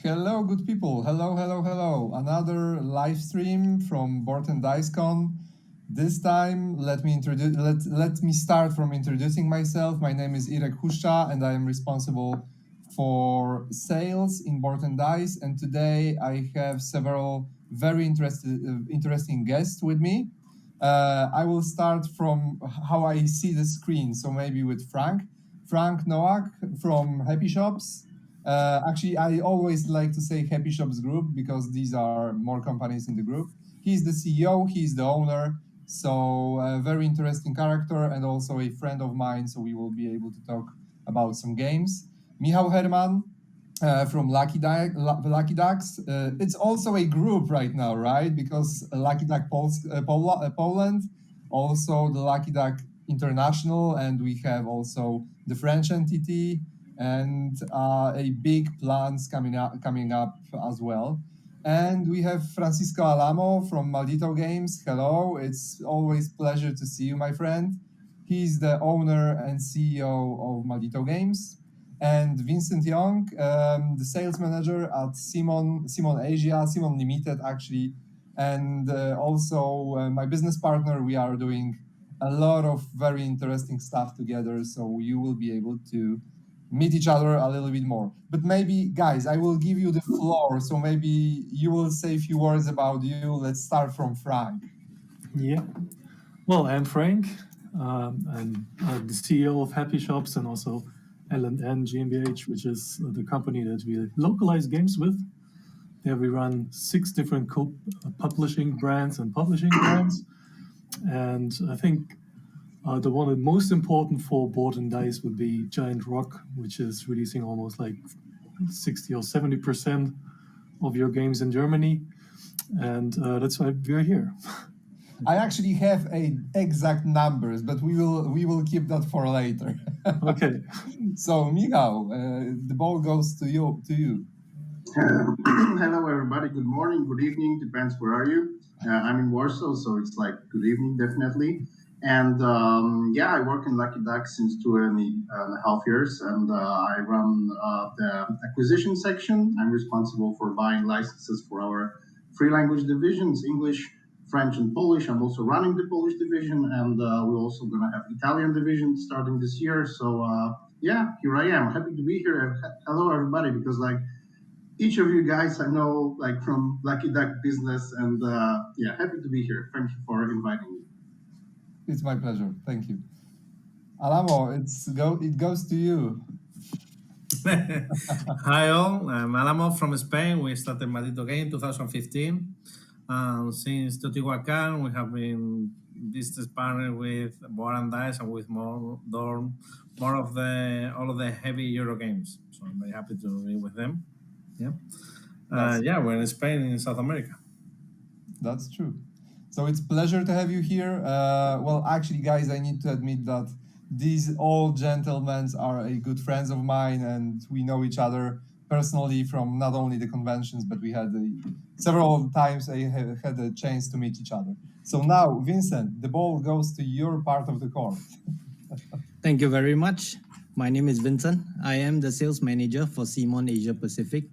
Hello, good people. Hello, hello, hello. Another live stream from Board&Dice Con. This time, let me start from introducing myself. My name is Irek Huszcza, and I am responsible for sales in Board&Dice. And today, I have several very interesting guests with me. I will start from how I see the screen. So maybe with Frank Nowak from Happy Shops. Actually, I always like to say Happy Shops Group because these are more companies in the group. He's the CEO, he's the owner, so a very interesting character and also a friend of mine, so we will be able to talk about some games. Michał Herman from Lucky Ducks. It's also a group right now, right? Because Lucky Duck Poland, also the Lucky Duck International, and we have also the French entity and a big plans coming up as well. And we have Francisco Alamo from Maldito Games. Hello, it's always pleasure to see you, my friend. He's the owner and CEO of Maldito Games. And Vincent Young, the sales manager at Simon Asia, Simon Limited actually, and also my business partner. We are doing a lot of very interesting stuff together, so you will be able to meet each other a little bit more. But maybe, guys, I will give you the floor, so maybe you will say a few words about you. Let's start from Frank. Yeah. Well, I'm Frank. I'm the CEO of Happy Shops and also L&N GmbH, which is the company that we localize games with. There we run 6 different publishing brands and publishing brands. And I think the one most important for Board&Dice would be Giant Rock, which is releasing almost like 60 or 70% of your games in Germany. And that's why we're here. I actually have exact numbers, but we will keep that for later. Okay. So Michał, the ball goes to you. Hello, everybody. Good morning, good evening. Depends where are you. I'm in Warsaw, so it's like good evening, definitely. And I work in Lucky Duck since 2.5 years, and I run the acquisition section. I'm responsible for buying licenses for our free language divisions, English, French, and Polish. I'm also running the Polish division, and we're also going to have Italian division starting this year. So here I am. Happy to be here. Hello, everybody, because each of you guys I know from Lucky Duck business, and happy to be here. Thank you for inviting me. It's my pleasure. Thank you. Alamo, it goes to you. Hi all, I'm Alamo from Spain. We started Maldito Game in 2015. Since Teotihuacan, we have been business partner with Board&Dice and with all of the heavy Euro games. So I'm very happy to be with them. Yeah, we're in Spain, in South America. That's true. So it's a pleasure to have you here. Well, actually, guys, I need to admit that these old gentlemen are good friends of mine, and we know each other personally from not only the conventions, but we had several times I had a chance to meet each other. So now, Vincent, the ball goes to your part of the court. Thank you very much. My name is Vincent. I am the sales manager for Simon Asia Pacific.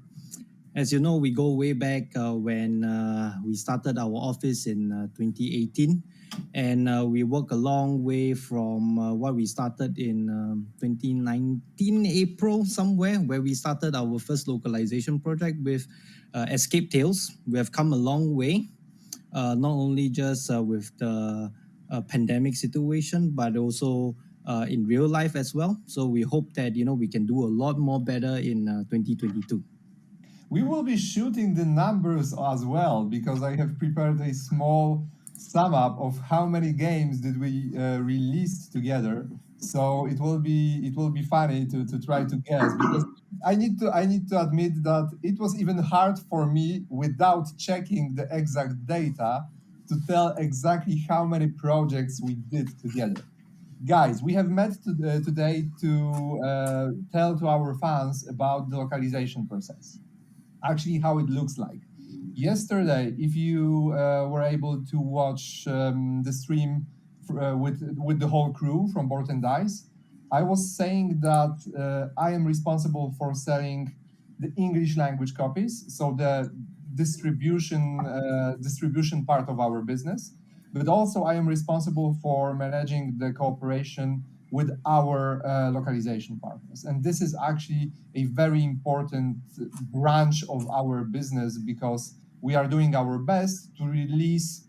As you know, we go way back when we started our office in 2018, and we work a long way from what we started in 2019 April somewhere, where we started our first localization project with Escape Tales. We have come a long way, not only just with the pandemic situation, but also in real life as well. So we hope that we can do a lot more better in 2022. We will be shooting the numbers as well, because I have prepared a small sum up of how many games did we release together. So it will be funny to try to guess, because I need to admit that it was even hard for me without checking the exact data to tell exactly how many projects we did together. Guys, we have met today to tell to our fans about the localization process. Actually, how it looks like. Yesterday, if you were able to watch the stream with the whole crew from Board&Dice, I was saying that I am responsible for selling the English language copies, so the distribution part of our business. But also I am responsible for managing the cooperation with our localization partners. And this is actually a very important branch of our business because we are doing our best to release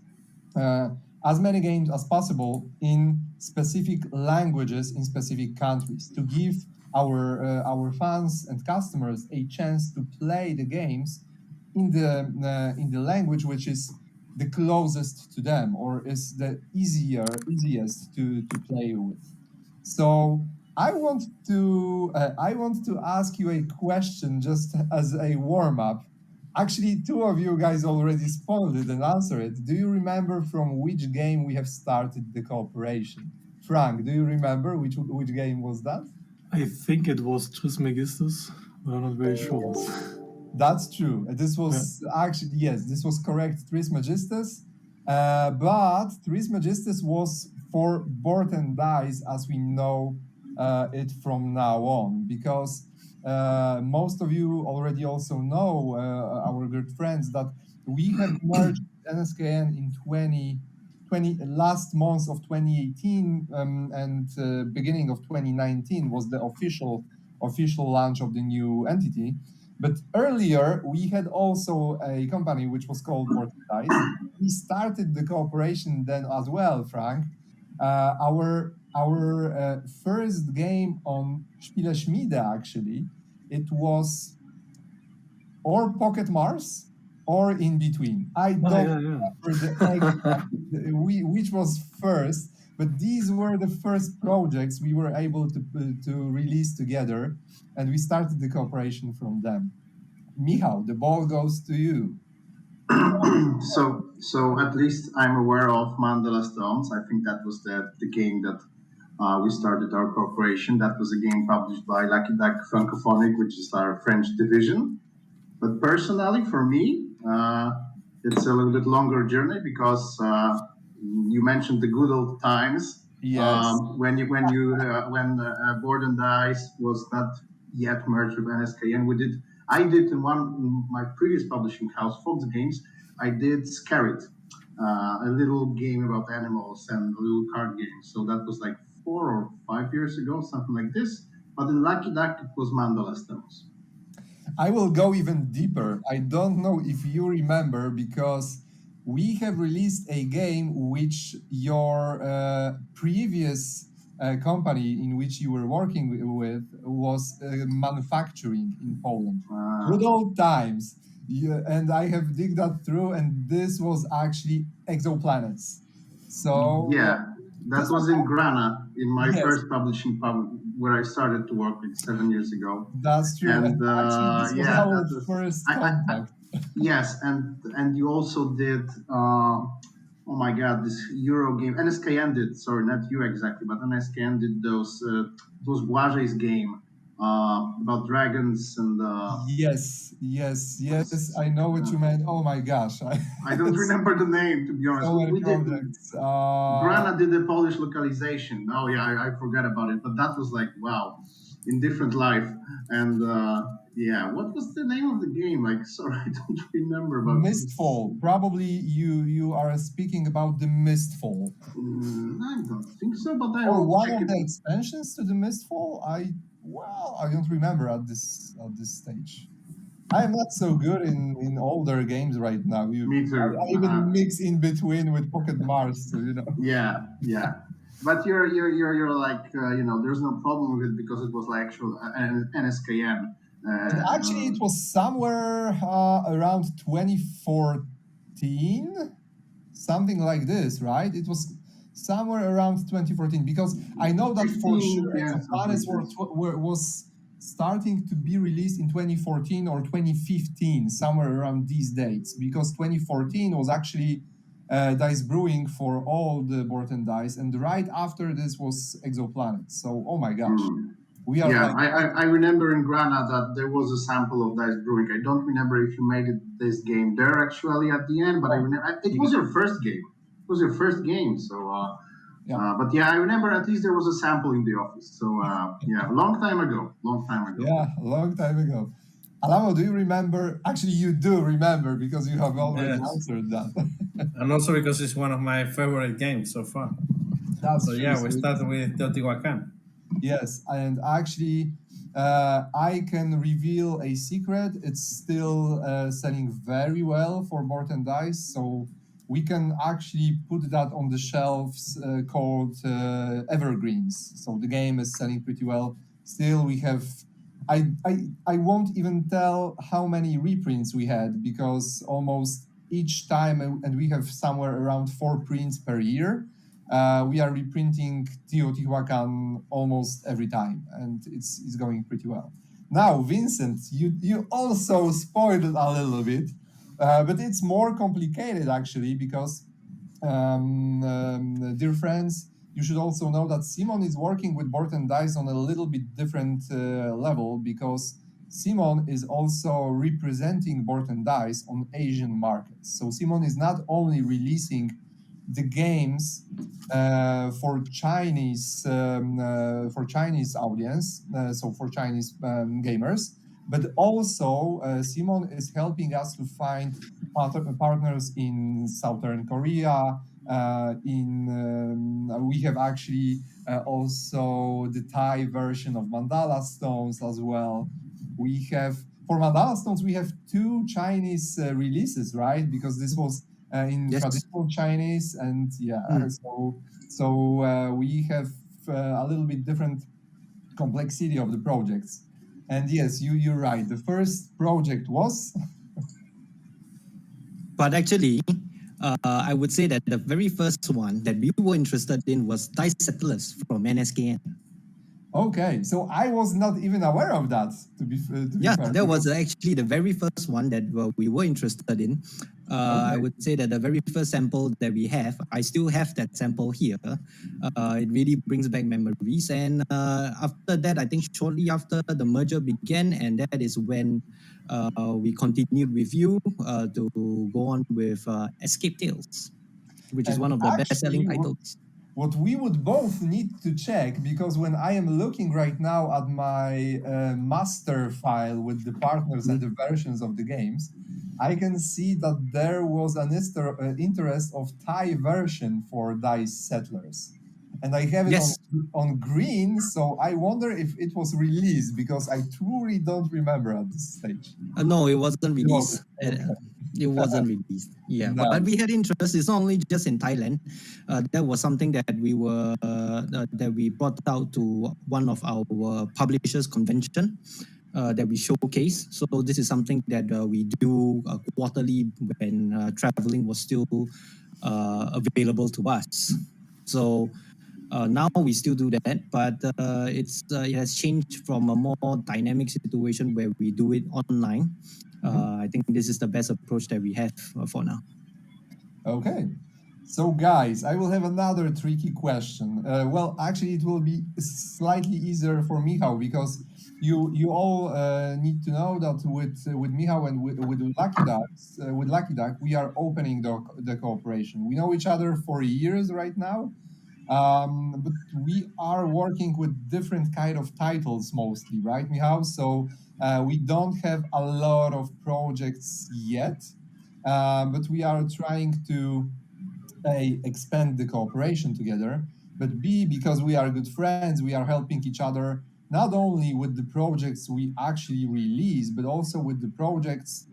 as many games as possible in specific languages in specific countries to give our fans and customers a chance to play the games in the language which is the closest to them or is the easiest to play with. So I want to ask you a question just as a warm up. Actually, two of you guys already spoiled it and answered it. Do you remember from which game we have started the cooperation? Frank, do you remember which game was that? I think it was Trismegistus, but I'm not very sure. That's true. This was actually, yes, this was correct, Trismegistus. But Trismegistus was for Board&Dice as we know it from now on, because most of you already also know, our good friends, that we have merged NSKN in last month of 2018 and beginning of 2019 was the official launch of the new entity. But earlier we had also a company which was called Board&Dice. We started the cooperation then as well, Frank. Our first game on Spiele Schmiede, actually, it was or Pocket Mars or in between. I don't remember which was first, but these were the first projects we were able to release together, and we started the cooperation from them. Michał, the ball goes to you. So at least I'm aware of Mandala Stones. I think that was the game that we started our cooperation. That was a game published by Lucky Duck Francophonic, which is our French division. But personally, for me, it's a little bit longer journey because you mentioned the good old times. Yes. When Board&Dice was not yet merged with NSKN, I did in my previous publishing house, Fox Games, I did Scarit, a little game about animals and a little card game. So that was like 4 or 5 years ago, something like this. But in Lucky Duck, it was Mandala Stones. I will go even deeper. I don't know if you remember, because we have released a game which your previous company in which you were working with was manufacturing in Poland. Good old times. Yeah, and I have digged that through, and this was actually Exoplanets. So yeah, that was in Grana, in my Yes. first publishing pub where I started to work like 7 years ago. That's true. And actually, this was our first contact. Yes, and you also did. Oh my God, this Euro game. NSKN did. Sorry, not you exactly, but NSKN did those Błażej's game about dragons and. Yes. I know what you meant. Oh my gosh, I don't remember the name, to be honest. So many We did. projects. Grana did the Polish localization. Oh yeah, I forgot about it. But that was like, wow, in different life. And yeah, what was the name of the game? Like, sorry, I don't remember. About Mistfall. Probably you are speaking about the Mistfall. I don't think so, but I Or will one check of it. the expansions to the Mistfall. I don't remember at this stage. I am not so good in older games right now. Me too. I even mix in between with Pocket Mars, so, you know. Yeah. But you're like there's no problem with it because it was like actual NSKN. And actually, it was somewhere around 2014, something like this, right? It was somewhere around 2014, because I know that for 15, sure yeah, Exoplanets was starting to be released in 2014 or 2015, somewhere around these dates, because 2014 was actually Dice Brewing for all the Board&Dice, and right after this was Exoplanets. So, oh my gosh. We are I remember in Grana that there was a sample of Dice Brewing. I don't remember if you made this game there actually at the end, but I remember it was your first game. It was your first game, so. But yeah, I remember at least there was a sample in the office. So yeah, long time ago. Yeah, a long time ago. Alamo, do you remember? Actually, you do remember because you have already Yes. answered that. And also because it's one of my favorite games so far. So That's true. yeah, So we start with Teotihuacan. yes, and actually, I can reveal a secret. It's still selling very well for Board and Dice, so we can actually put that on the shelves called Evergreens. So the game is selling pretty well. Still, we have. I won't even tell how many reprints we had because almost each time, and we have somewhere around 4 prints per year. We are reprinting Teotihuacan almost every time, and it's going pretty well. Now, Vincent, you also spoiled it a little bit, but it's more complicated actually because, dear friends, you should also know that Simon is working with Board and Dice on a little bit different level because Simon is also representing Board and Dice on Asian markets. So Simon is not only releasing the games for Chinese audience, so for Chinese gamers, but also Simon is helping us to find partners in Southern Korea. We have actually also the Thai version of Mandala Stones as well. We have for Mandala Stones we have 2 Chinese releases, right? Because this was in Yes. traditional Chinese, and yeah, we have a little bit different complexity of the projects. And yes, you're right. The first project was But actually, I would say that the very first one that we were interested in was Dice Settlers from NSKN. okay. So I was not even aware of that. To be Yeah, fair, that was actually the very first one that we were interested in. I Okay. would say that the very first sample that we have, I still have that sample here. It really brings back memories. And after that, I think shortly after the merger began, and that is when we continued with you to go on with Escape Tales, which is And one of the actually, best-selling titles. what we would both need to check, because when I am looking right now at my master file with the partners and the versions of the games, I can see that there was an interest of Thai version for Dice Settlers. And I have it Yes. on green, so I wonder if it was released because I truly don't remember at this stage. No, it wasn't released. Okay. It wasn't released. Yeah, but we Nice. had interest. It's not only just in Thailand. That was something that we brought out to one of our publishers convention that we showcase. So this is something that we do quarterly when traveling was still available to us. So now we still do that, but it has changed from a more dynamic situation where we do it online. I think this is the best approach that we have for now. Okay. So, guys, I will have another tricky question. Well, actually, it will be slightly easier for Michał because you all need to know that with Michał and with Lucky Duck, we are opening the cooperation. We know each other for years right now, but we are working with different kind of titles mostly, right, Michał? So we don't have a lot of projects yet, but we are trying to A, expand the cooperation together, but B, because we are good friends, we are helping each other not only with the projects we actually release, but also with the projects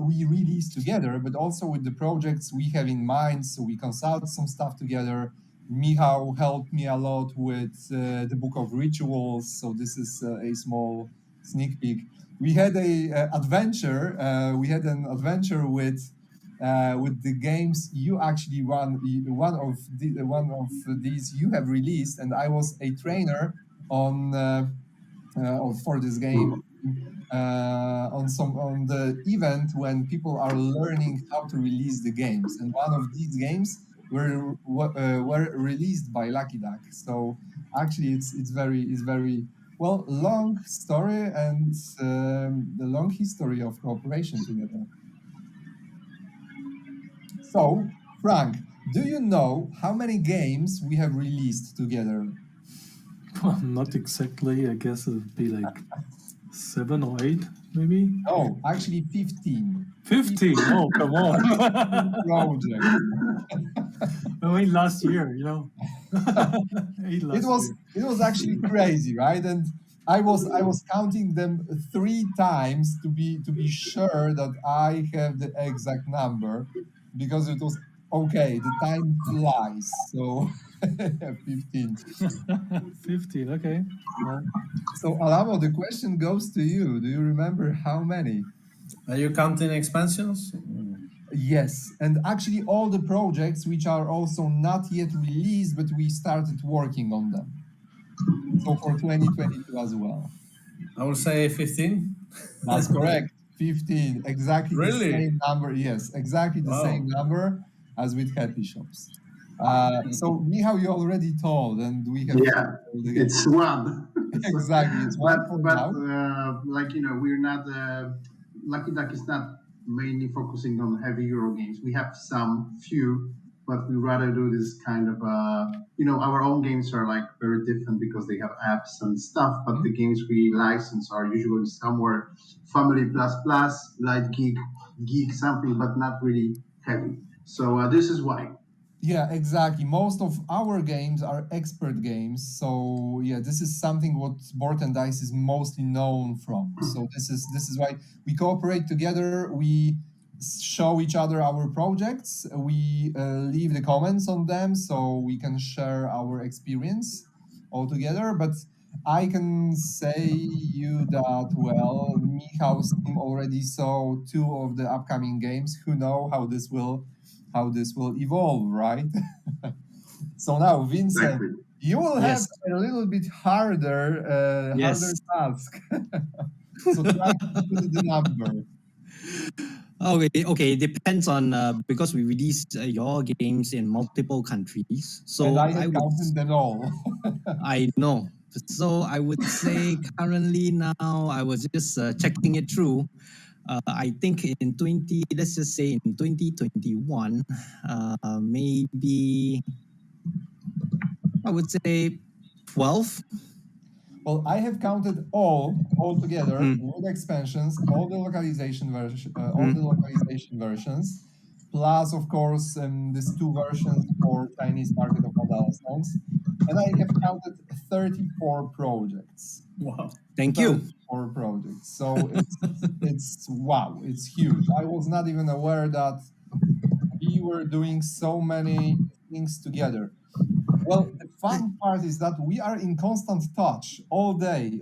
we release together, but also with the projects we have in mind. So we consult some stuff together. Michał helped me a lot with the Book of Rituals. So this is a small sneak peek. We had a adventure. We had an adventure with the games you actually run. One of these you have released, and I was a trainer on for this game on the event when people are learning how to release the games, and one of these games were released by Lucky Duck. So actually, it's very well long story and the long history of cooperation together. So, Frank, do you know how many games we have released together? Well, not exactly. I guess it would be like 7 or 8, maybe. No, actually 15. 15. Oh, come on. Projects. I mean, last year, 8 last year. It was actually crazy, right? And I was counting them 3 times to be sure that I have the exact number, because it was okay. The time flies, so 15. 15, okay. Well, So Alamo, the question goes to you. Do you remember how many? Are you counting expansions? Yes, and actually all the projects which are also not yet released, but we started working on them. So for 2022 as well. I will say 15. That's correct. 15, exactly the Really? same number. Yes, exactly the Wow. same number as with Happy Shops. So Michał, you already told, and we have Yeah, it's one. exactly. It's one for now. Like we're not Lucky Duck is not mainly focusing on heavy Euro games. We have some few, but we rather do this kind of our own games are like very different because they have apps and stuff. But the games we license are usually somewhere family plus light geek something, but not really heavy. So this is why. Yeah, exactly. Most of our games are expert games. So yeah, this is something what Board&Dice is mostly known from. So this is why we cooperate together. We show each other our projects. We leave the comments on them so we can share our experience all together. But I can say you that well, Michał's team already saw 2 of the upcoming games. Who know how this will evolve, right? So now, Vincent, Exactly. you will have Yes. a little bit harder Yes. task. So try to put the number. Okay. Depends on because we release your games in multiple countries. So And I have counted them all. I know. So I would say currently now I was just checking it through. I think let's just say in 2021, maybe I would say 12. Well, I have counted all together with expansions, all the localization versions, plus of course these 2 versions for Chinese market of adolescents, and I have counted 34 projects. Wow. Thank you. 34 projects. So it's wow, it's huge. I was not even aware that we were doing so many things together. Well, the fun part is that we are in constant touch all day.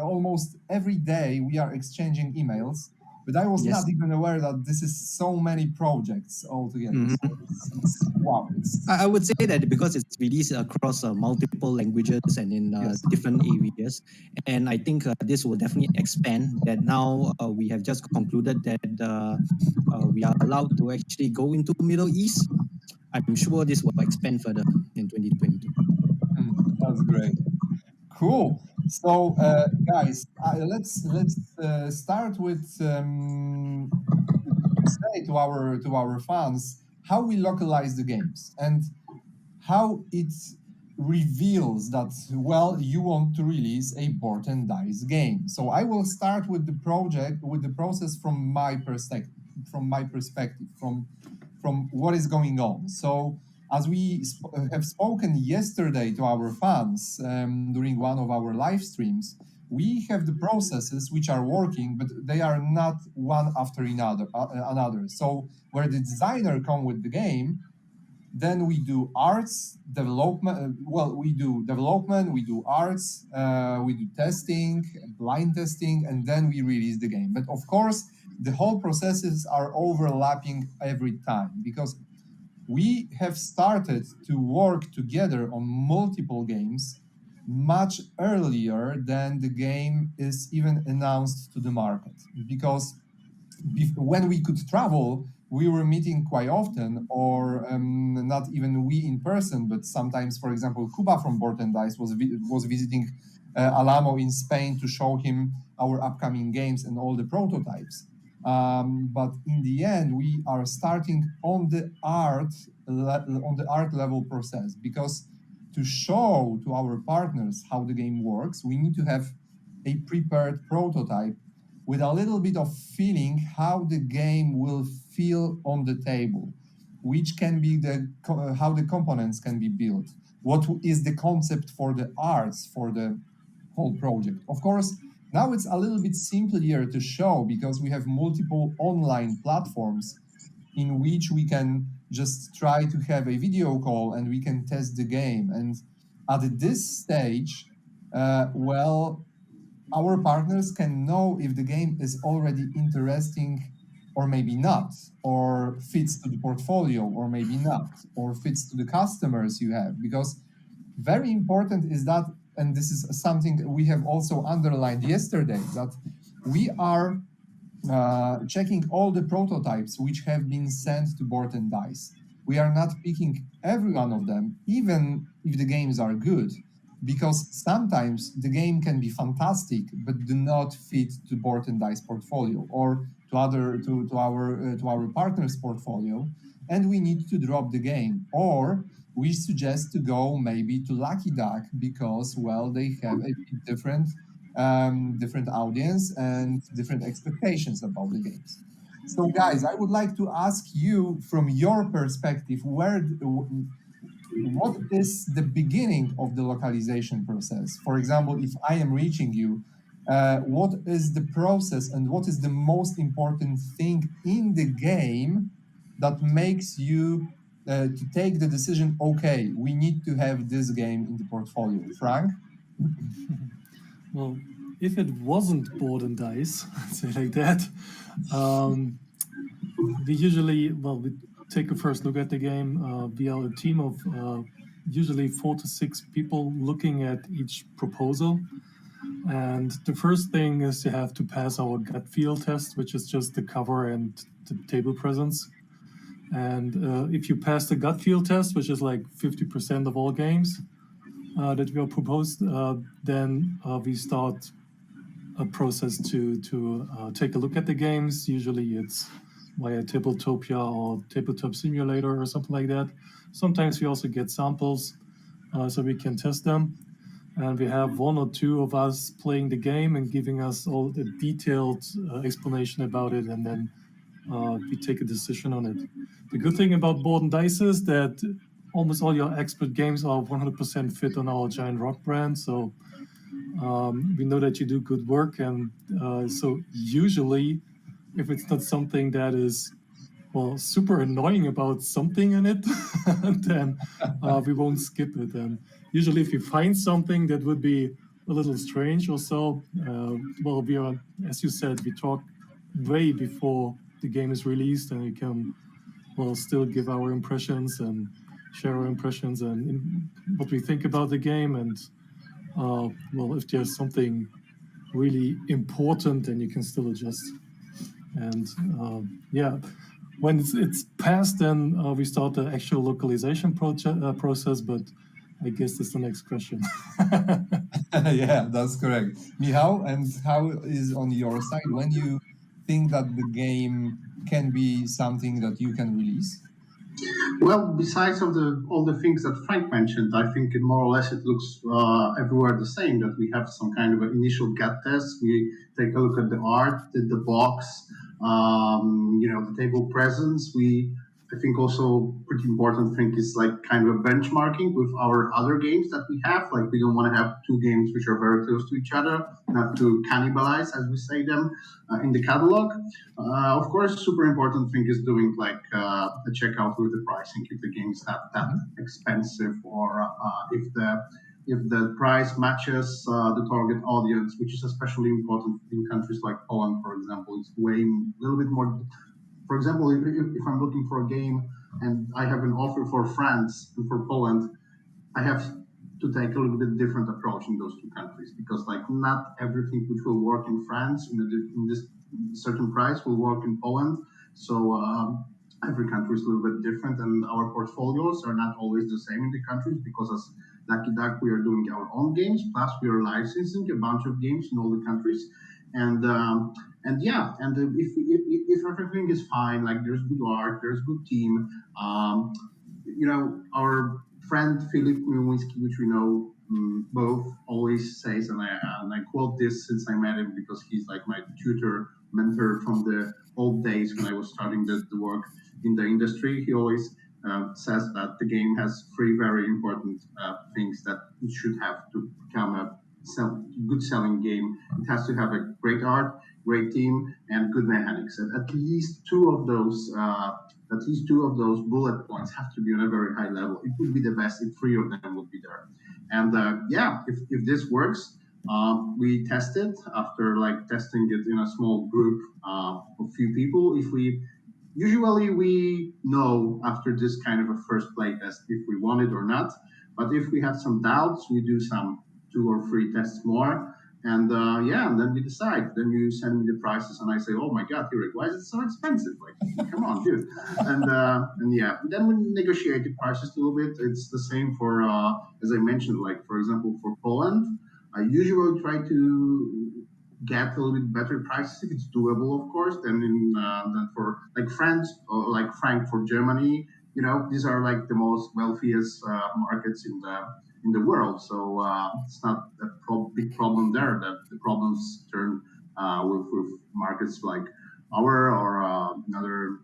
Almost every day we are exchanging emails, but I was Yes. not even aware that this is so many projects altogether. So it's wow. I would say that because it's released across multiple languages and in Yes. different areas, and I think this will definitely expand. That now we have just concluded that we are allowed to actually go into Middle East. I'm sure this will expand further in 2022. That's great. Cool. So, guys, let's start with say to our fans how we localize the games and how it reveals that well you want to release a Board&Dice game. So I will start with the process from my perspective, from what is going on. So as we have spoken yesterday to our fans during one of our live streams, we have the processes which are working, but they are not one after another. So where the designer come with the game, then we do arts development. We do development, we do arts, we do testing, blind testing, and then we release the game. But of course, the whole processes are overlapping every time because we have started to work together on multiple games much earlier than the game is even announced to the market. Because when we could travel, we were meeting quite often, or not even we in person, but sometimes, for example, Kuba from Board&Dice was visiting Alamo in Spain to show him our upcoming games and all the prototypes. But in the end, we are starting on the art level process, because to show to our partners how the game works, we need to have a prepared prototype with a little bit of feeling how the game will feel on the table, which can be how the components can be built, what is the concept for the arts for the whole project. Of course, now it's a little bit simpler to show because we have multiple online platforms in which we can just try to have a video call and we can test the game. And at this stage, well, our partners can know if the game is already interesting or maybe not, or fits to the portfolio or maybe not, or fits to the customers you have. Because very important is that, and this is something we have also underlined yesterday, that we are checking all the prototypes which have been sent to Board&Dice. We are not picking every one of them, even if the games are good, because sometimes the game can be fantastic but do not fit to Board&Dice portfolio or to our partners' portfolio, and we need to drop the game. Or we suggest to go maybe to Lucky Duck because, well, they have a bit different audience and different expectations about the games. So, guys, I would like to ask you, from your perspective, what is the beginning of the localization process? For example, if I am reaching you, what is the process and what is the most important thing in the game that makes you to take the decision, okay, we need to have this game in the portfolio? Frank? Well, if it wasn't Board&Dice, say like that, we usually, we take a first look at the game. We are a team of usually 4 to 6 people looking at each proposal. And the first thing is you have to pass our gut feel test, which is just the cover and the table presence. And if you pass the gut feel test, which is like 50% of all games that we are proposed, then we start a process to take a look at the games. Usually it's via Tabletopia or Tabletop Simulator or something like that. Sometimes we also get samples so we can test them. And we have 1 or 2 of us playing the game and giving us all the detailed explanation about it, and then we take a decision on it. The good thing about Board&Dice is that almost all your expert games are 100% fit on our Giant Rock brand. So we know that you do good work. And so usually, if it's not something that is, super annoying about something in it, then we won't skip it. And usually if you find something that would be a little strange or so, we are, as you said, we talk way before the game is released, and we can, still give our impressions and share our impressions and what we think about the game. And, if there's something really important, then you can still adjust. And, when it's passed, then we start the actual localization process, but I guess that's the next question. Yeah, that's correct. Michał, and how is on your side when you think that the game can be something that you can release? Well, besides all the things that Frank mentioned, I think more or less it looks everywhere the same. That we have some kind of an initial gut test. We take a look at the art, the box, the table presence. I think also pretty important thing is like kind of a benchmarking with our other games that we have. Like we don't want to have 2 games which are very close to each other, not to cannibalize, as we say them, in the catalog. Of course, super important thing is doing like a checkout with the pricing if the game is not that expensive, or if the price matches the target audience, which is especially important in countries like Poland, for example. It's a little bit more. For example, if I'm looking for a game and I have an offer for France and for Poland, I have to take a little bit different approach in those 2 countries, because like not everything which will work in France in this certain price will work in Poland. So every country is a little bit different, and our portfolios are not always the same in the countries, because as Lucky Duck, we are doing our own games, plus we are licensing a bunch of games in all the countries. And if everything is fine, like there's good art, there's good team, our friend Philip Nowinski, which we know both always says, and I quote this since I met him because he's like my tutor, mentor from the old days when I was starting the work in the industry. He always says that the game has three very important things that it should have to become a good selling game. It has to have a great art, great team, and good mechanics. And at least two of those bullet points have to be on a very high level. It would be the best if three of them would be there. And if this works, we test it after like testing it in a small group of few people. Usually we know after this kind of a first play test if we want it or not. But if we have some doubts, we do some 2 or 3 tests more. And and then we decide. Then you send me the prices, and I say, "Oh my God, Eric, why is it so expensive? Like, come on, dude!" And then we negotiate the prices a little bit. It's the same for, as I mentioned, like for example, for Poland, I usually try to get a little bit better prices if it's doable, of course, than for like France or like Frank for Germany. These are like the most wealthiest markets in the world. So it's not a big problem there. That the problems turn with markets like our or in other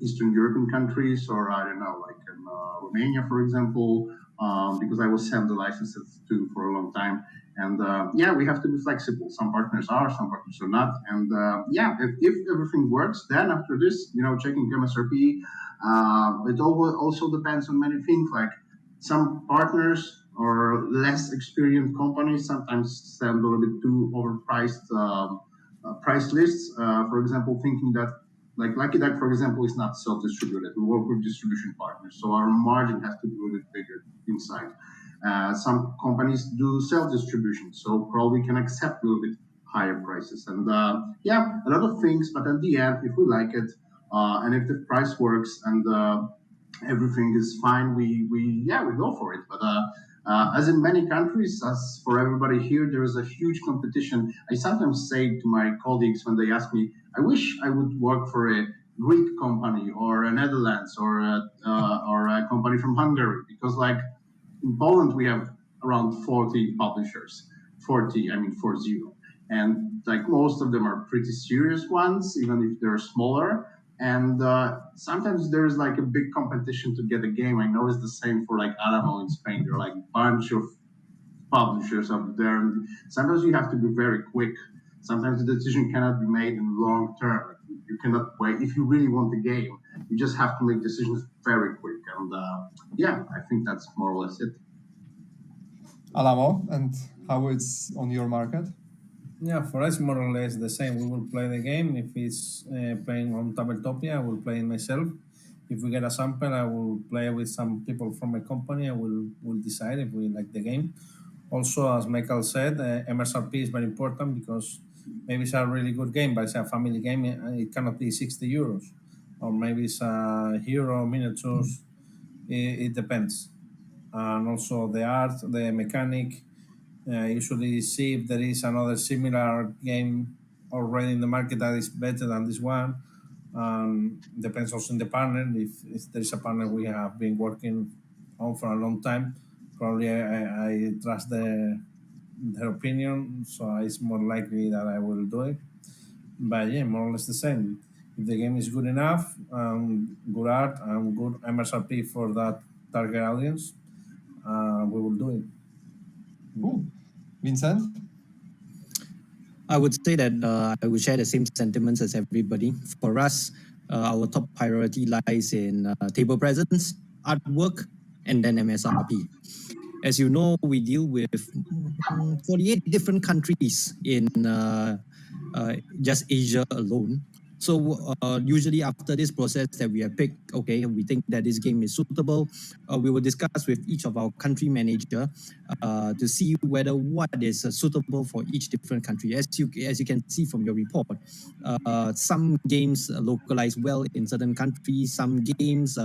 Eastern European countries, or I don't know, like in Romania, for example, because I was sent the licenses to for a long time. And we have to be flexible. Some partners are, some partners are not. And if everything works, then after this, checking MSRP, it also depends on many things. Like some partners or less experienced companies sometimes send a little bit too overpriced price lists. For example, thinking that like Lucky Duck, for example, is not self-distributed. We work with distribution partners, so our margin has to be a little bit bigger inside. Some companies do self-distribution, so probably can accept a little bit higher prices. And a lot of things. But at the end, if we like it, and if the price works and everything is fine, we go for it. But as in many countries, as for everybody here, there is a huge competition. I sometimes say to my colleagues when they ask me, I wish I would work for a Greek company or a Netherlands or a company from Hungary, because like in Poland we have around 40 publishers, 40, 40, and like most of them are pretty serious ones, even if they're smaller. And sometimes there's like a big competition to get a game. I know it's the same for like Alamo in Spain. There are like a bunch of publishers up there. And sometimes you have to be very quick. Sometimes the decision cannot be made in long term. You cannot wait. If you really want the game, you just have to make decisions very quick. And I think that's more or less it. Alamo, and how it's on your market? Yeah, for us, more or less the same. We will play the game. If it's playing on Tabletopia, I will play it myself. If we get a sample, I will play with some people from my company. I will decide if we like the game. Also, as Michael said, MSRP is very important because maybe it's a really good game, but it's a family game. It cannot be 60 euros. Or maybe it's a hero, miniatures. It depends. And also the art, the mechanic. Usually see if there is another similar game already in the market that is better than this one. Depends also on the partner. If there is a partner we have been working on for a long time, probably I trust their opinion, so it's more likely that I will do it. But yeah, more or less the same. If the game is good enough, good art, and good MSRP for that target audience, we will do it. Cool. Vincent? I would say that I would share the same sentiments as everybody. For us, our top priority lies in table presence, artwork, and then MSRP. As you know, we deal with 48 different countries in just Asia alone. So usually after this process that we have picked, okay, we think that this game is suitable, we will discuss with each of our country manager to see whether what is suitable for each different country. As you can see from your report, some games localize well in certain countries, some games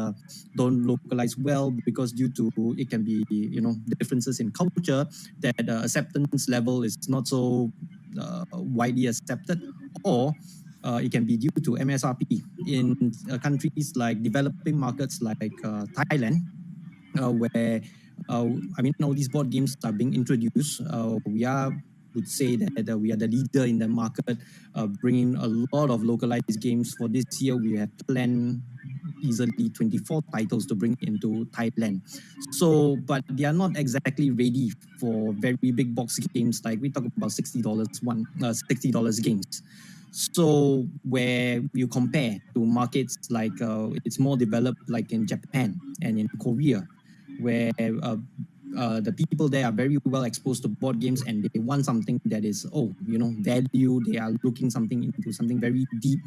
don't localize well because due to it can be the differences in culture that acceptance level is not so widely accepted, or it can be due to MSRP in countries like developing markets like Thailand, where I mean, all these board games are being introduced. Would say that we are the leader in the market, bringing a lot of localized games. For this year, we have planned easily 24 titles to bring into Thailand. So, but they are not exactly ready for very big box games. Like we talk about $60 games. So where you compare to markets like it's more developed, like in Japan and in Korea, where the people there are very well exposed to board games and they want something that is value. They are looking something into something very deep.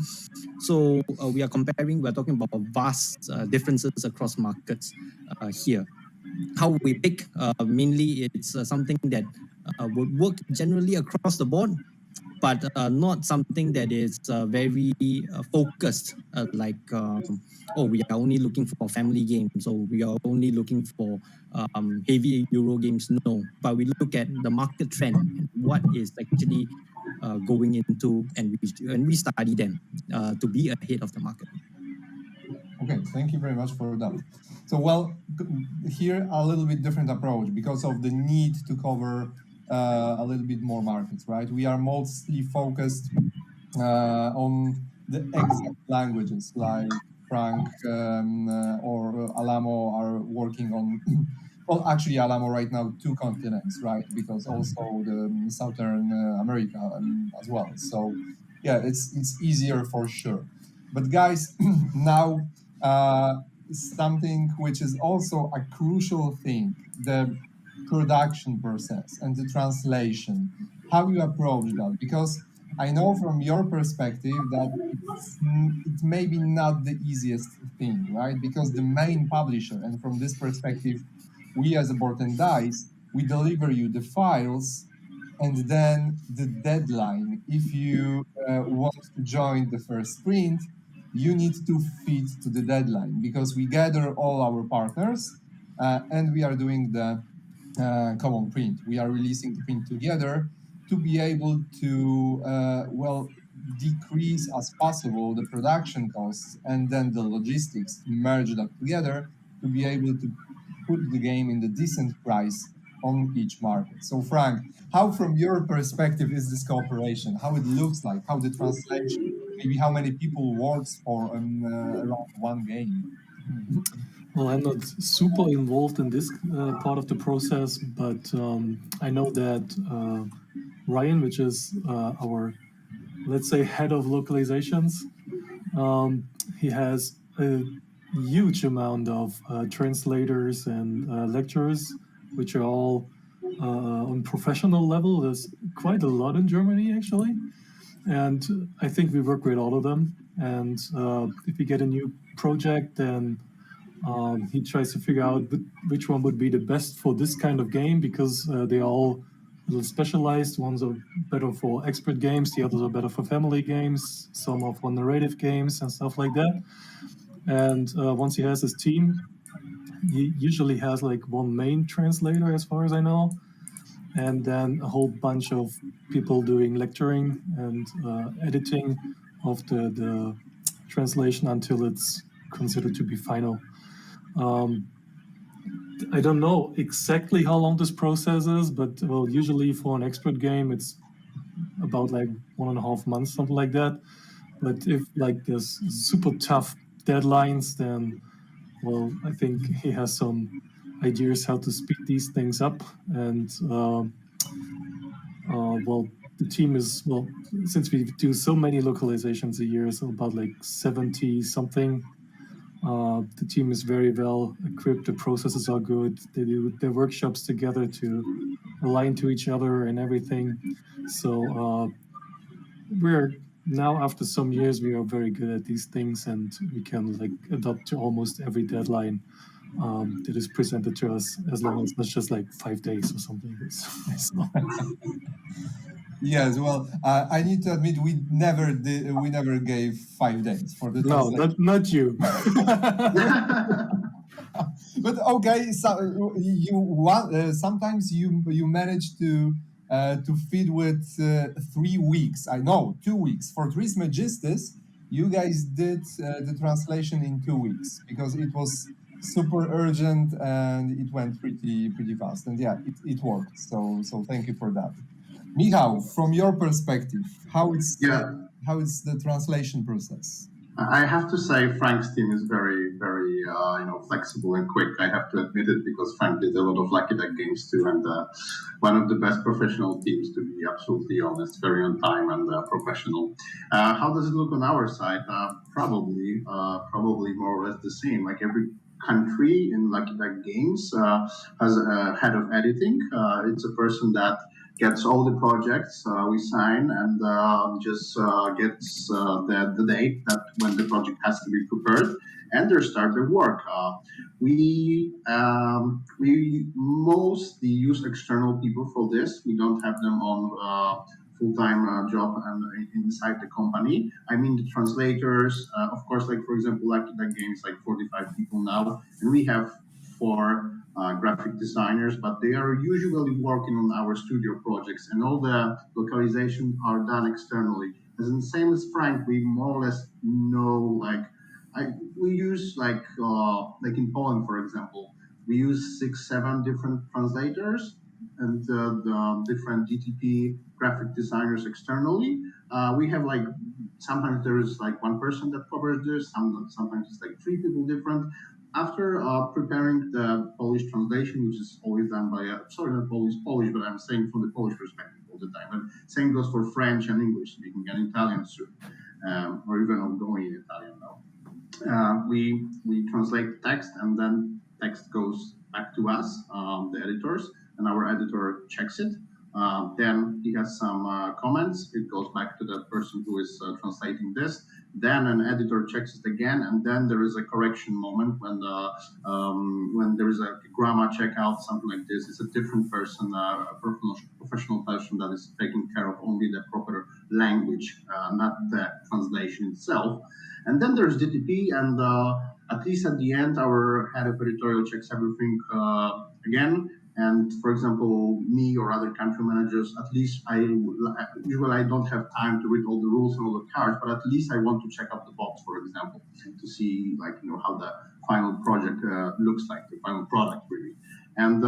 So we're talking about vast differences across markets here. How we pick, mainly it's something that would work generally across the board, but not something that is very focused, we are only looking for family games, or we are only looking for heavy Euro games. No, but we look at the market trend and what is actually going into, and we study them to be ahead of the market. Okay, thank you very much for that. So, well, here a little bit different approach because of the need to cover a little bit more markets, right? We are mostly focused on the exact languages, like Frank or Alamo are working on. Well, actually, Alamo right now 2 continents, right? Because also the Southern America as well. So, yeah, it's easier for sure. But guys, now something which is also a crucial thing, the production process and the translation, how you approach that, because I know from your perspective that it may be not the easiest thing, right? Because the main publisher, and from this perspective, we as a Board&Dice, we deliver you the files and then the deadline. If you want to join the first sprint, you need to fit to the deadline because we gather all our partners and we are doing the common print. We are releasing the print together to be able to, decrease as possible the production costs and then the logistics, merge that together to be able to put the game in the decent price on each market. So Frank, how from your perspective is this cooperation? How it looks like? How the translation? Maybe how many people works for around one game? Well, I'm not super involved in this part of the process, but I know that Ryan, which is our, let's say, head of localizations, he has a huge amount of translators and lecturers, which are all on professional level. There's quite a lot in Germany, actually. And I think we work with all of them. And if we get a new project, then he tries to figure out which one would be the best for this kind of game, because they are all a little specialized. Ones are better for expert games, the others are better for family games, some are for narrative games and stuff like that. And once he has his team, he usually has like one main translator, as far as I know, and then a whole bunch of people doing lecturing and editing of the translation until it's considered to be final. I don't know exactly how long this process is, but well, usually for an expert game, it's about like 1.5 months, something like that. But if like there's super tough deadlines, then well, I think he has some ideas how to speed these things up. And well, the team is, well, since we do so many localizations a year, so about like 70 something. The team is very well equipped. The processes are good. They do their workshops together to align to each other and everything. So we're now, after some years, we are very good at these things, and we can like adapt to almost every deadline that is presented to us, as long as it's just like 5 days or something like this. So, Yes, well, I need to admit we never gave 5 days for the no, not you. But okay, so you want sometimes you manage to feed with 3 weeks. I know 2 weeks for Trismegistus. You guys did the translation in 2 weeks because it was super urgent, and it went pretty fast. And yeah, it worked. So thank you for that. Michał, from your perspective, Yeah, how is the translation process? I have to say Frank's team is very flexible and quick. I have to admit it because Frank did a lot of Lucky Duck games too, and one of the best professional teams, to be absolutely honest. Very on time and professional. How does it look on our side? Probably more or less the same. Like every country in Lucky Duck games has a head of editing. It's a person that gets all the projects we sign and just gets the date that when the project has to be prepared and they start their work. We mostly use external people for this. We don't have them on full-time job and inside the company. I mean the translators, of course, like for example, Lucky Duck Games, like 45 people now, and we have 4 graphic designers, but they are usually working on our studio projects, and all the localization are done externally. As in same as Frank, we more or less know we use like in Poland, for example, we use 6, 7 different translators and the different DTP graphic designers externally. We have like sometimes there is like one person that covers this, sometimes it's like 3 people different. After preparing the Polish translation, which is always done by sorry, not Polish, but I'm saying from the Polish perspective all the time. But same goes for French and English speaking and Italian soon, or even ongoing Italian now. We translate the text, and then text goes back to us, the editors, and our editor checks it. Then he has some comments. It goes back to the person who is translating this. Then an editor checks it again, and then there is a correction moment when there is a grammar checkout, something like this. It's a different person, a professional person that is taking care of only the proper language, not the translation itself. And then there's DTP, and at least at the end, our head of editorial checks everything again. And for example, me or other country managers, at least usually I don't have time to read all the rules and all the cards, but at least I want to check out the box, for example, to see how the final project looks like, the final product really. And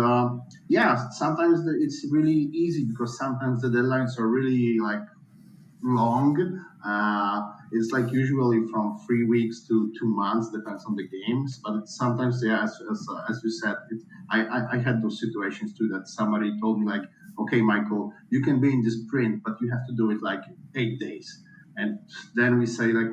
sometimes it's really easy because sometimes the deadlines are really long. It's like usually from 3 weeks to 2 months, depends on the games. But it's sometimes, as you said, I had those situations too that somebody told me like, okay, Michael, you can be in this sprint, but you have to do it like 8 days. And then we say like,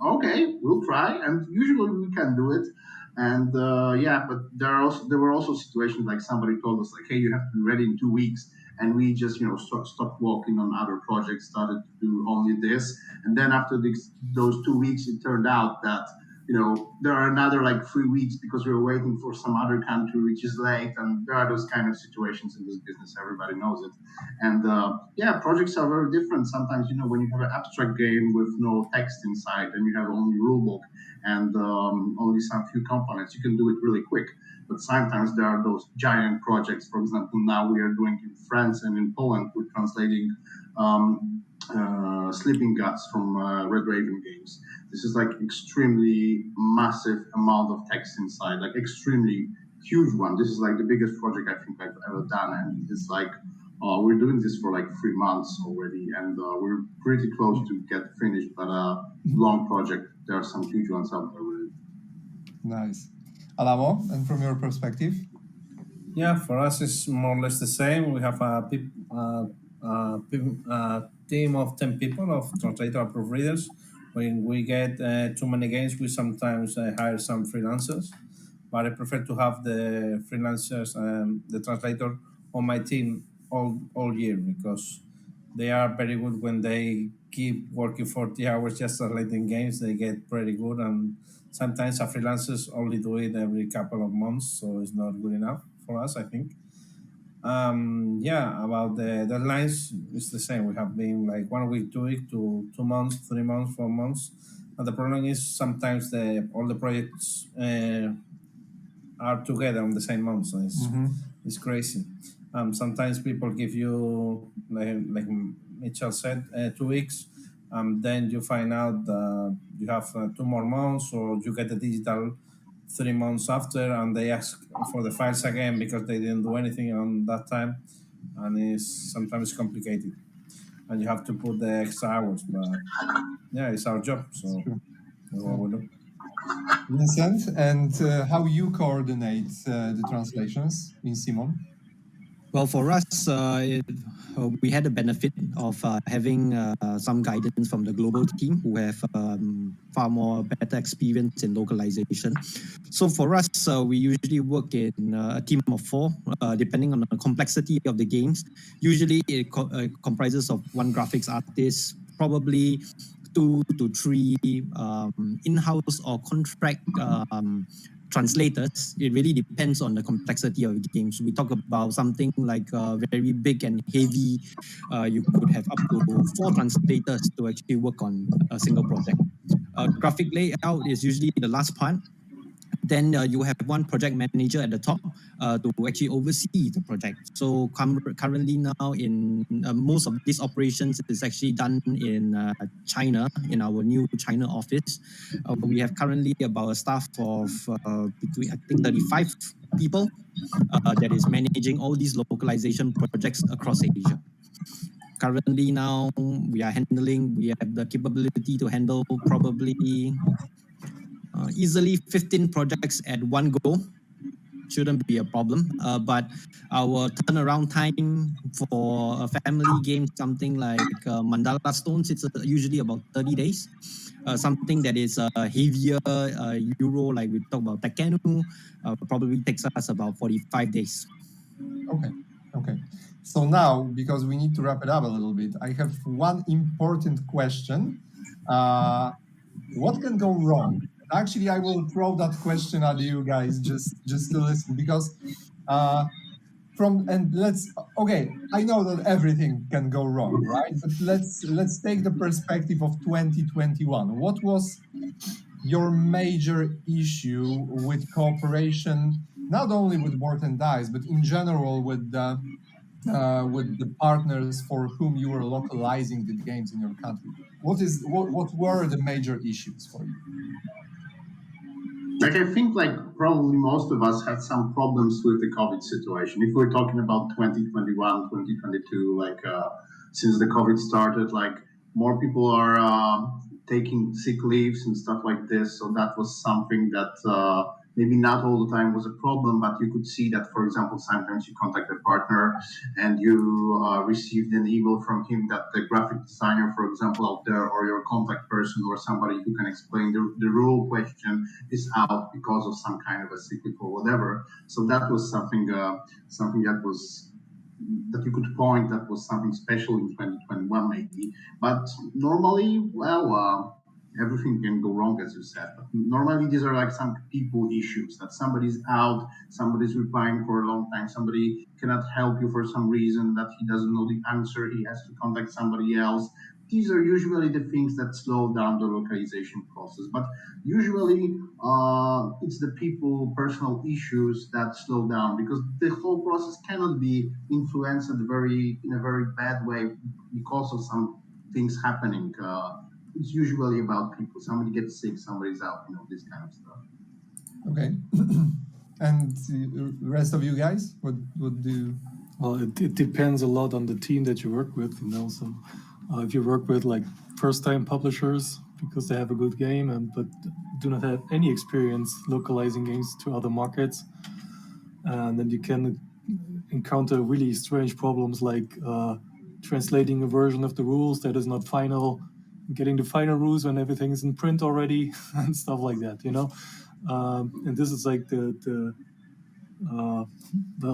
okay, we'll try. And usually we can do it. And but there were also situations like somebody told us like, hey, you have to be ready in 2 weeks. And we just stopped working on other projects, started to do only this, and then after those 2 weeks it turned out that there are another like 3 weeks because we were waiting for some other country which is late, and there are those kind of situations in this business. Everybody knows it. And projects are very different. Sometimes when you have an abstract game with no text inside and you have only rulebook and only some few components, you can do it really quick. But sometimes there are those giant projects. For example, now we are doing in France and in Poland, we're translating Sleeping Guts from Red Raven games. This is like extremely massive amount of text inside, like extremely huge one. This is like the biggest project I think I've ever done, and it's like we're doing this for like 3 months already, and we're pretty close to get finished. But long project. There are some huge ones out there. Really. Nice. Alamo, and from your perspective? Yeah, for us it's more or less the same. We have a team of 10 people of translator proofreaders. When we get too many games, we sometimes hire some freelancers. But I prefer to have the freelancers and the translator on my team all year because they are very good when they keep working 40 hours just translating games. They get pretty good, and sometimes our freelancers only do it every couple of months, so it's not good enough for us, I think. About the deadlines, it's the same. We have been like 1 week, 2 week to 2 months, 3 months, 4 months. And the problem is sometimes all the projects are together on the same month, so it's crazy. Sometimes people give you, like Mitchell said, 2 weeks. Then you find out that you have 2 more months, or you get the digital 3 months after, and they ask for the files again because they didn't do anything on that time, and it's sometimes complicated, and you have to put the extra hours. But yeah, it's our job, so True. that's what we do. Vincent, and how you coordinate the translations in Simon? Well, for us, we had the benefit of having some guidance from the global team who have far more better experience in localization. So for us, we usually work in a team of 4, depending on the complexity of the games. Usually it comprises of 1 graphics artist, probably 2 to 3 in-house or contract translators. It really depends on the complexity of the games. We talk about something like very big and heavy. You could have up to 4 translators to actually work on a single project. Graphic layout is usually the last part. Then you have 1 project manager at the top to actually oversee the project. So currently now in most of these operations is actually done in China, in our new China office. We have currently about a staff of between, I think, 35 people that is managing all these localization projects across Asia. Currently now we have the capability to handle probably easily 15 projects at one go. Shouldn't be a problem. But our turnaround time for a family game, something like Mandala Stones, it's usually about 30 days. Something that is heavier Euro, like we talk about Tekkenu, probably takes us about 45 days. Okay. So now, because we need to wrap it up a little bit, I have 1 important question. What can go wrong? Actually, I will throw that question at you guys just to listen, because I know that everything can go wrong, right? But let's take the perspective of 2021. What was your major issue with cooperation, not only with Board&Dice, but in general with the partners for whom you were localizing the games in your country? What were the major issues for you? Like, I think like probably most of us had some problems with the COVID situation. If we're talking about 2021, 2022, like since the COVID started, like more people are taking sick leaves and stuff like this. So that was something that maybe not all the time was a problem, but you could see that, for example, sometimes you contact a partner and you received an email from him that the graphic designer, for example, out there, or your contact person or somebody who can explain the rule question is out because of some kind of a sick leave or whatever. So that was something that you could point that was something special in 2021 maybe. But normally, well, everything can go wrong, as you said. But normally these are like some people issues, that somebody's out, somebody's replying for a long time, somebody cannot help you for some reason, that he doesn't know the answer, he has to contact somebody else. These are usually the things that slow down the localization process. But usually it's the people, personal issues that slow down, because the whole process cannot be influenced in a very bad way because of some things happening. It's usually about people. Somebody gets sick, somebody's out, this kind of stuff. Okay. And the rest of you guys, what do you... Well, it depends a lot on the team that you work with, So if you work with like first-time publishers because they have a good game but do not have any experience localizing games to other markets, and then you can encounter really strange problems like translating a version of the rules that is not final, getting the final rules when everything is in print already, and stuff like that, And this is like the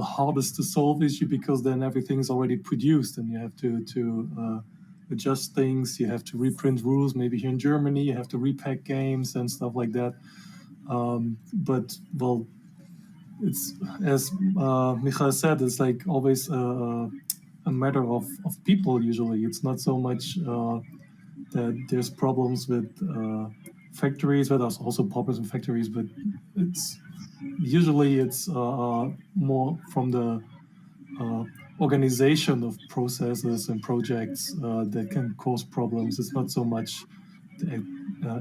hardest to solve issue, because then everything's already produced and you have to adjust things. You have to reprint rules. Maybe here in Germany, you have to repack games and stuff like that. But well, it's as Michael said, it's like always a matter of people. Usually, it's not so much that there's problems with factories, but there's also problems in factories. But it's usually more from the organization of processes and projects that can cause problems. It's not so much the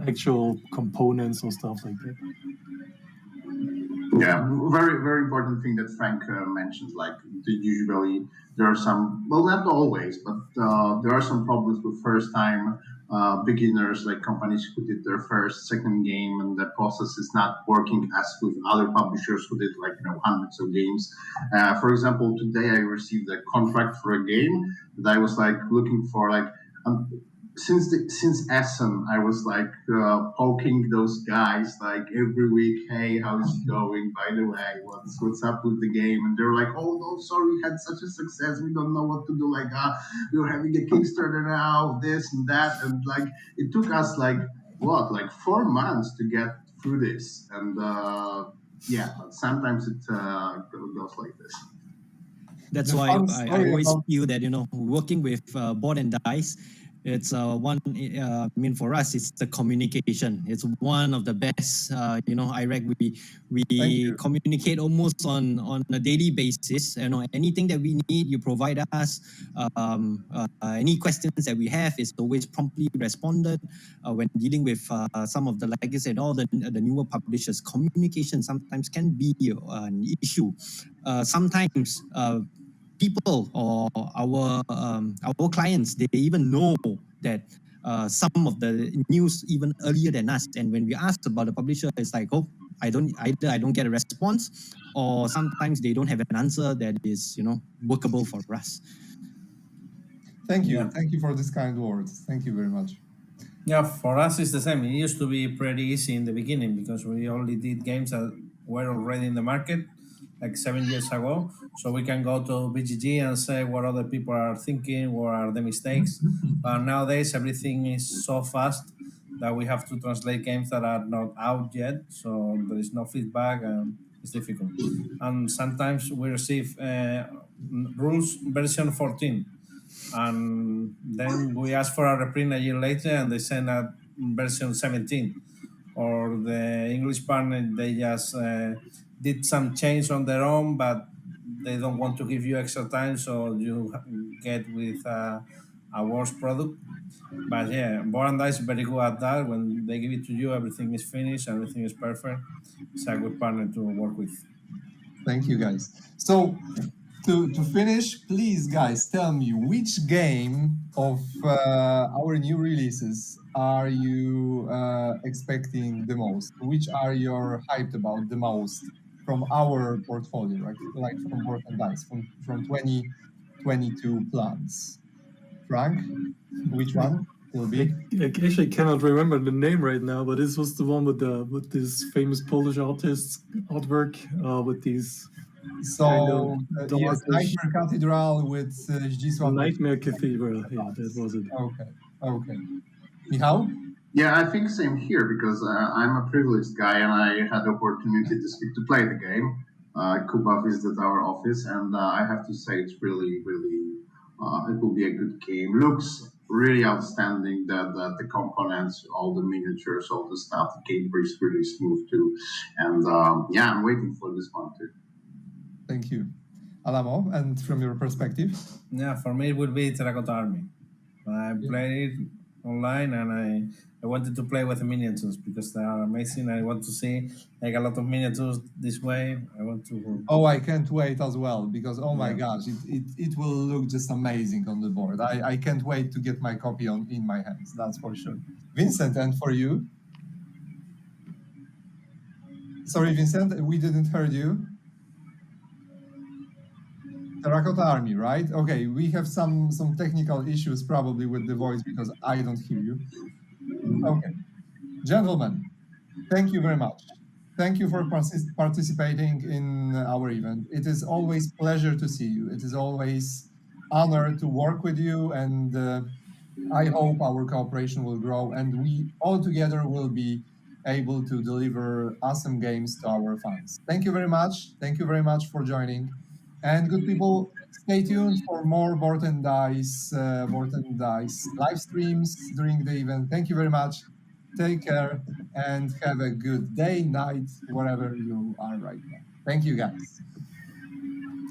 actual components or stuff like that. Yeah, very important thing that Frank mentioned. Like usually there are some, well, not always, but there are some problems with first time beginners, like companies who did their first, second game, and the process is not working as with other publishers who did like hundreds of games. For example, today I received a contract for a game that I was like looking for like. Since Essen, I was like poking those guys like every week. Hey, how is it going? By the way, what's up with the game? And they're like, oh no, sorry, we had such a success. We don't know what to do. Like, we're having a Kickstarter now, this and that, and like it took us like 4 months to get through this. And yeah, but sometimes it goes like this. That's The why fun I story always about- feel that working with Board and Dice, it's one. I mean, for us, it's the communication. It's one of the best. IREC, Thank we you. communicate almost on a daily basis. Anything that we need, you provide us. Any questions that we have is always promptly responded. When dealing with some of the, like I said, all the newer publishers, communication sometimes can be an issue. Sometimes people or our clients, they even know that some of the news even earlier than us, and when we ask about the publisher, it's like, oh, I don't get a response, or sometimes they don't have an answer that is workable for us. Thank you. Yeah. Thank you for this kind words. Thank you very much. Yeah, for us it's the same. It used to be pretty easy in the beginning because we only did games that were already in the market like 7 years ago. So we can go to BGG and say what other people are thinking, what are the mistakes. But nowadays everything is so fast that we have to translate games that are not out yet. So there is no feedback and it's difficult. And sometimes we receive rules version 14 and then we ask for a reprint a year later and they send a version 17, or the English partner, they just did some change on their own but they don't want to give you extra time, so you get with a worse product. But yeah, Board&Dice is very good at that. When they give it to you, everything is finished, everything is perfect. It's a good partner to work with. Thank you, guys. So to finish, please, guys, tell me which game of our new releases are you expecting the most? Which are you hyped about the most from our portfolio, right? Like from Board and Dice, from 2022 plans. Frank, which one will be? I actually cannot remember the name right now, but this was the one with this famous Polish artist artwork with these So yes, darkish- Nightmare Cathedral with Zdzisław. Nightmare Cathedral. Yeah, that was it. Okay. Michał? Yeah, I think same here because I'm a privileged guy and I had the opportunity to play the game. Kuba visited our office and I have to say it's really, it will be a good game. Looks really outstanding. The components, all the miniatures, all the stuff. The gameplay is really smooth too, and yeah, I'm waiting for this one too. Thank you. Alamo, and from your perspective? Yeah, for me it would be Terracotta Army. I played it online and I wanted to play with the miniatures because they are amazing. I want to see like a lot of miniatures this way. I want to. Oh, I can't wait as well because oh my Yeah. gosh, it will look just amazing on the board. I can't wait to get my copy in my hands. That's for sure. Vincent, and for you? Sorry, Vincent, we didn't hear you. Terracotta Army, right? Okay, we have some technical issues probably with the voice because I don't hear you. Okay, gentlemen, thank you very much. Thank you for participating in our event. It is always pleasure to see you. It is always honor to work with you, and I hope our cooperation will grow and we all together will be able to deliver awesome games to our fans. Thank you very much. Thank you very much for joining. And good people, stay tuned for more Board and Dice live streams during the event. Thank you very much. Take care and have a good day, night, wherever you are right now. Thank you, guys.